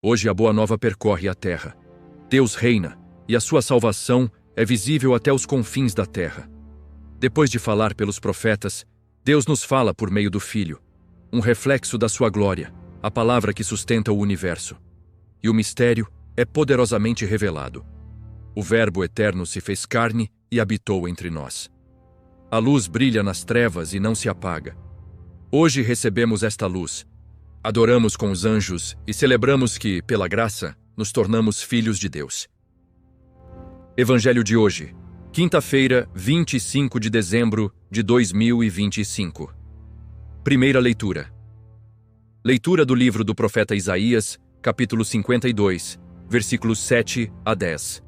Hoje a boa nova percorre a terra. Deus reina, e a sua salvação é visível até os confins da terra. Depois de falar pelos profetas, Deus nos fala por meio do Filho, um reflexo da sua glória, a palavra que sustenta o universo. E o mistério é poderosamente revelado. O Verbo eterno se fez carne e habitou entre nós. A luz brilha nas trevas e não se apaga. Hoje recebemos esta luz. Adoramos com os anjos e celebramos que, pela graça, nos tornamos filhos de Deus. Evangelho de hoje, quinta-feira, 25 de dezembro de 2025. Primeira leitura. Leitura do livro do profeta Isaías, capítulo 52, versículos 7 a 10.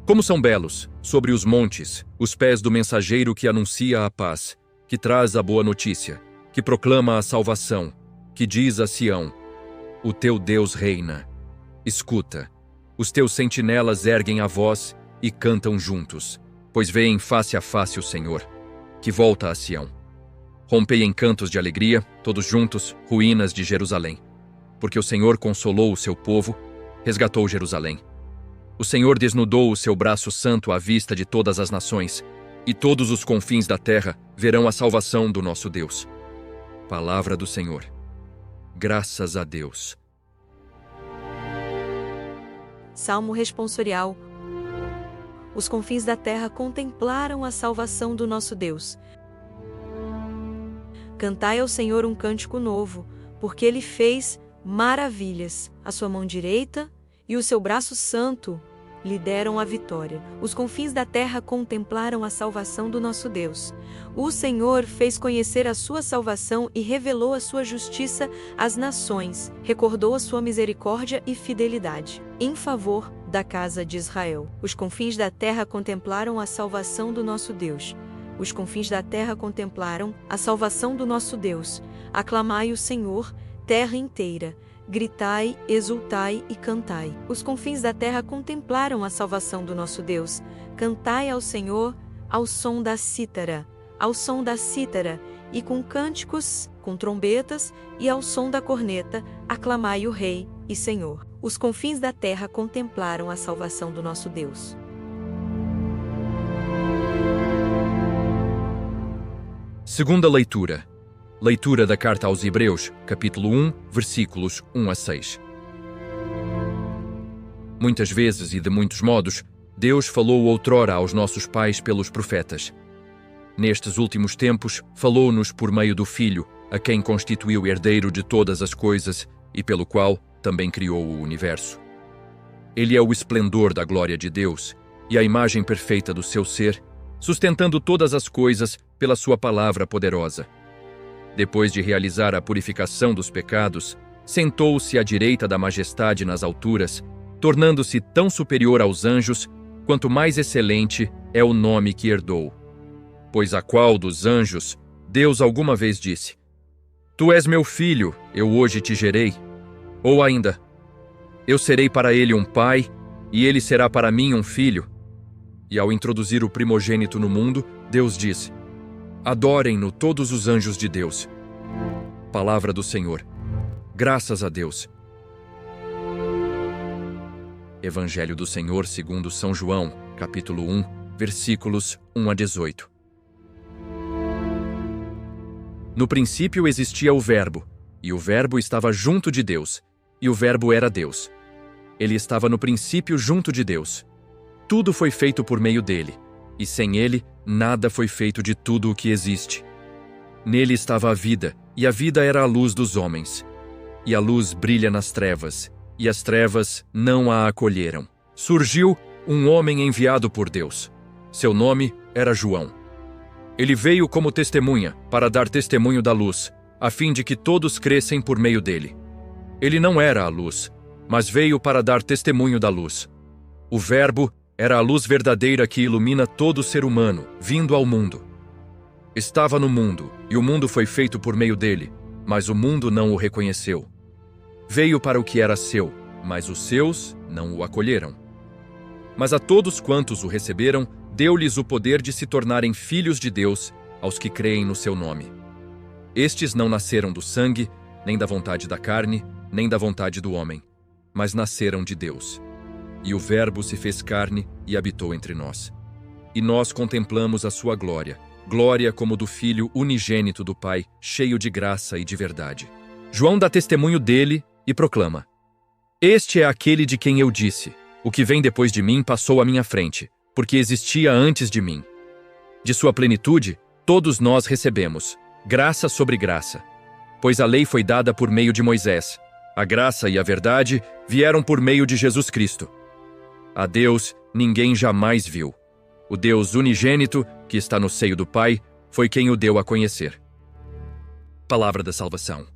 Como são belos, sobre os montes, os pés do mensageiro que anuncia a paz, que traz a boa notícia, que proclama a salvação, que diz a Sião: o teu Deus reina. Escuta, os teus sentinelas erguem a voz e cantam juntos, pois veem face a face o Senhor, que volta a Sião. Rompei em cantos de alegria, todos juntos, ruínas de Jerusalém, porque o Senhor consolou o seu povo, resgatou Jerusalém. O Senhor desnudou o seu braço santo à vista de todas as nações, e todos os confins da terra verão a salvação do nosso Deus. Palavra do Senhor. Graças a Deus. Salmo responsorial. Os confins da terra contemplaram a salvação do nosso Deus. Cantai ao Senhor um cântico novo, porque Ele fez maravilhas. A sua mão direita e o seu braço santo lhe deram a vitória. Os confins da terra contemplaram a salvação do nosso Deus. O Senhor fez conhecer a sua salvação e revelou a sua justiça às nações, recordou a sua misericórdia e fidelidade em favor da casa de Israel. Os confins da terra contemplaram a salvação do nosso Deus. Os confins da terra contemplaram a salvação do nosso Deus. Aclamai o Senhor, terra inteira. Gritai, exultai e cantai. Os confins da terra contemplaram a salvação do nosso Deus. Cantai ao Senhor ao som da cítara, e com cânticos, com trombetas e ao som da corneta, aclamai o Rei e Senhor. Os confins da terra contemplaram a salvação do nosso Deus. Segunda leitura. Leitura da carta aos Hebreus, capítulo 1, versículos 1 a 6. Muitas vezes e de muitos modos, Deus falou outrora aos nossos pais pelos profetas. Nestes últimos tempos, falou-nos por meio do Filho, a quem constituiu herdeiro de todas as coisas e pelo qual também criou o universo. Ele é o esplendor da glória de Deus e a imagem perfeita do seu ser, sustentando todas as coisas pela sua palavra poderosa. Depois de realizar a purificação dos pecados, sentou-se à direita da majestade nas alturas, tornando-se tão superior aos anjos, quanto mais excelente é o nome que herdou. Pois a qual dos anjos Deus alguma vez disse: Tu és meu filho, eu hoje te gerei? Ou ainda: Eu serei para ele um pai, e ele será para mim um filho? E ao introduzir o primogênito no mundo, Deus disse: Adorem-no todos os anjos de Deus. Palavra do Senhor. Graças a Deus. Evangelho do Senhor segundo São João, capítulo 1, versículos 1 a 18. No princípio existia o Verbo, e o Verbo estava junto de Deus, e o Verbo era Deus. Ele estava no princípio junto de Deus. Tudo foi feito por meio dele, e sem ele, nada foi feito de tudo o que existe. Nele estava a vida, e a vida era a luz dos homens. E a luz brilha nas trevas, e as trevas não a acolheram. Surgiu um homem enviado por Deus. Seu nome era João. Ele veio como testemunha, para dar testemunho da luz, a fim de que todos crescem por meio dele. Ele não era a luz, mas veio para dar testemunho da luz. O Verbo era a luz verdadeira que ilumina todo ser humano, vindo ao mundo. Estava no mundo, e o mundo foi feito por meio dele, mas o mundo não o reconheceu. Veio para o que era seu, mas os seus não o acolheram. Mas a todos quantos o receberam, deu-lhes o poder de se tornarem filhos de Deus, aos que creem no seu nome. Estes não nasceram do sangue, nem da vontade da carne, nem da vontade do homem, mas nasceram de Deus. E o Verbo se fez carne e habitou entre nós. E nós contemplamos a sua glória, glória como do Filho unigênito do Pai, cheio de graça e de verdade. João dá testemunho dele e proclama: Este é aquele de quem eu disse: O que vem depois de mim passou à minha frente, porque existia antes de mim. De sua plenitude, todos nós recebemos, graça sobre graça. Pois a lei foi dada por meio de Moisés, a graça e a verdade vieram por meio de Jesus Cristo. A Deus ninguém jamais viu. O Deus unigênito, que está no seio do Pai, foi quem o deu a conhecer. Palavra da salvação.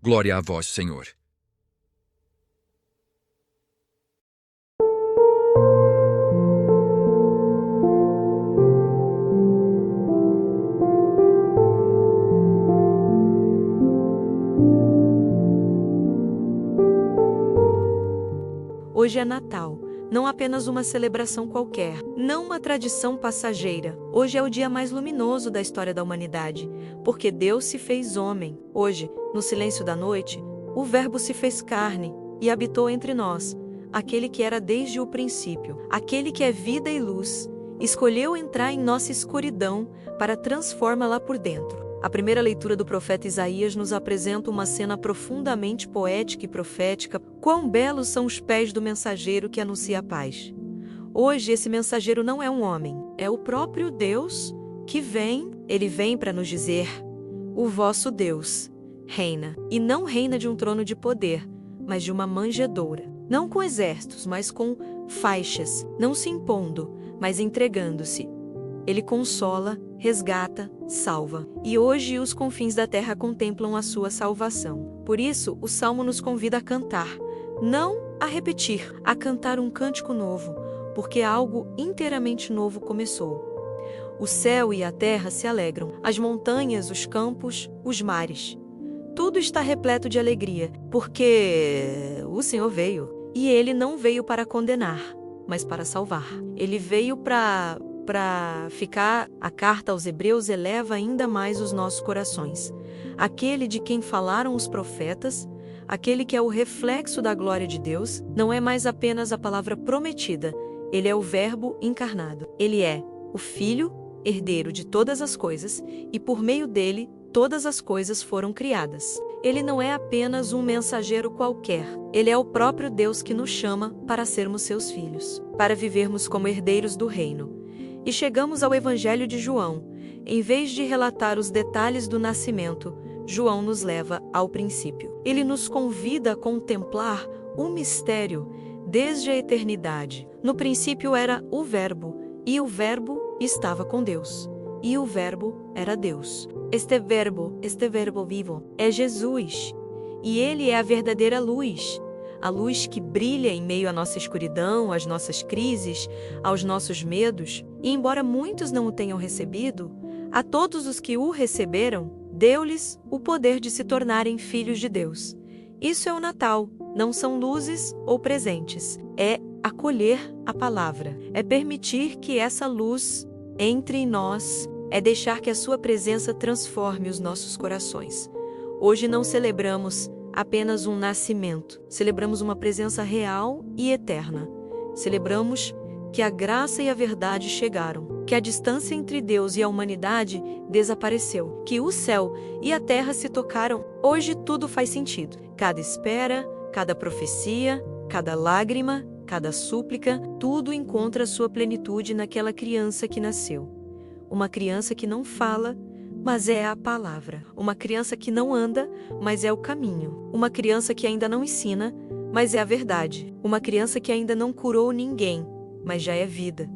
Glória a vós, Senhor. Hoje é Natal, não apenas uma celebração qualquer, não uma tradição passageira. Hoje é o dia mais luminoso da história da humanidade, porque Deus se fez homem. Hoje, no silêncio da noite, o Verbo se fez carne e habitou entre nós, aquele que era desde o princípio, aquele que é vida e luz, escolheu entrar em nossa escuridão para transformá-la por dentro. A primeira leitura do profeta Isaías nos apresenta uma cena profundamente poética e profética. Quão belos são os pés do mensageiro que anuncia a paz. Hoje, esse mensageiro não é um homem, é o próprio Deus que vem. Ele vem para nos dizer: o vosso Deus reina, e não reina de um trono de poder, mas de uma manjedoura. Não com exércitos, mas com faixas, não se impondo, mas entregando-se. Ele consola, resgata, salva. E hoje os confins da terra contemplam a sua salvação. Por isso, o Salmo nos convida a cantar, não a repetir, a cantar um cântico novo, porque algo inteiramente novo começou. O céu e a terra se alegram, as montanhas, os campos, os mares. Tudo está repleto de alegria, porque o Senhor veio. E Ele não veio para condenar, mas para salvar. Ele veio para ficar. A carta aos Hebreus eleva ainda mais os nossos corações. Aquele de quem falaram os profetas, aquele que é o reflexo da glória de Deus, não é mais apenas a palavra prometida, ele é o Verbo encarnado. Ele é o Filho, herdeiro de todas as coisas, e por meio dele, todas as coisas foram criadas. Ele não é apenas um mensageiro qualquer, ele é o próprio Deus que nos chama para sermos seus filhos, para vivermos como herdeiros do reino. E chegamos ao Evangelho de João. Em vez de relatar os detalhes do nascimento, João nos leva ao princípio. Ele nos convida a contemplar um mistério desde a eternidade. No princípio era o Verbo, e o Verbo estava com Deus, e o Verbo era Deus. Este verbo vivo, é Jesus, e ele é a verdadeira luz. A luz que brilha em meio à nossa escuridão, às nossas crises, aos nossos medos. E embora muitos não o tenham recebido, a todos os que o receberam, deu-lhes o poder de se tornarem filhos de Deus. Isso é o Natal, não são luzes ou presentes, é acolher a palavra, é permitir que essa luz entre em nós, é deixar que a sua presença transforme os nossos corações. Hoje não celebramos apenas um nascimento, celebramos uma presença real e eterna. Celebramos que a graça e a verdade chegaram, que a distância entre Deus e a humanidade desapareceu, que o céu e a terra se tocaram. Hoje tudo faz sentido. Cada espera, cada profecia, cada lágrima, cada súplica, tudo encontra sua plenitude naquela criança que nasceu. Uma criança que não fala, mas é a palavra. Uma criança que não anda, mas é o caminho. Uma criança que ainda não ensina, mas é a verdade. Uma criança que ainda não curou ninguém, mas já é vida.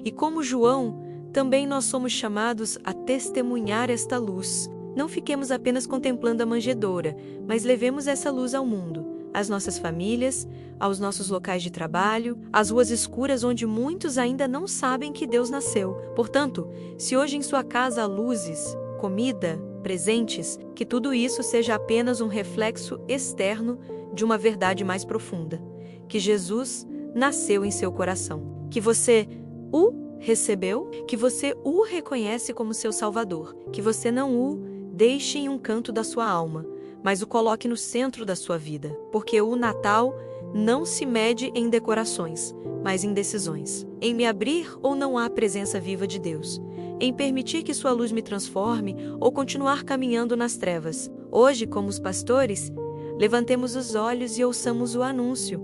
E como João, também nós somos chamados a testemunhar esta luz. Não fiquemos apenas contemplando a manjedoura, mas levemos essa luz ao mundo, às nossas famílias, aos nossos locais de trabalho, às ruas escuras onde muitos ainda não sabem que Deus nasceu. Portanto, se hoje em sua casa há luzes, comida, presentes, que tudo isso seja apenas um reflexo externo de uma verdade mais profunda, que Jesus nasceu em seu coração, que você o recebeu, que você o reconhece como seu Salvador, que você não o deixe em um canto da sua alma, mas o coloque no centro da sua vida, porque o Natal não se mede em decorações, mas em decisões. Em me abrir ou não à presença viva de Deus. Em permitir que sua luz me transforme ou continuar caminhando nas trevas. Hoje, como os pastores, levantemos os olhos e ouçamos o anúncio.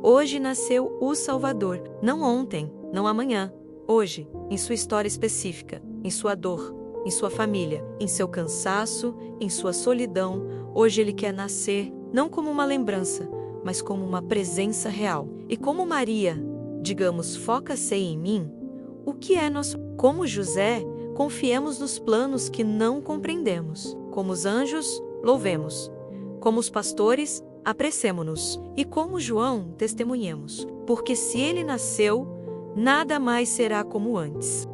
Hoje nasceu o Salvador, não ontem, não amanhã. Hoje, em sua história específica, em sua dor, em sua família, em seu cansaço, em sua solidão. Hoje ele quer nascer, não como uma lembrança, mas como uma presença real. E como Maria, digamos, foca-se em mim, o que é nosso? Como José, confiemos nos planos que não compreendemos. Como os anjos, louvemos. Como os pastores, apressemo-nos. E como João, testemunhemos. Porque se ele nasceu, nada mais será como antes.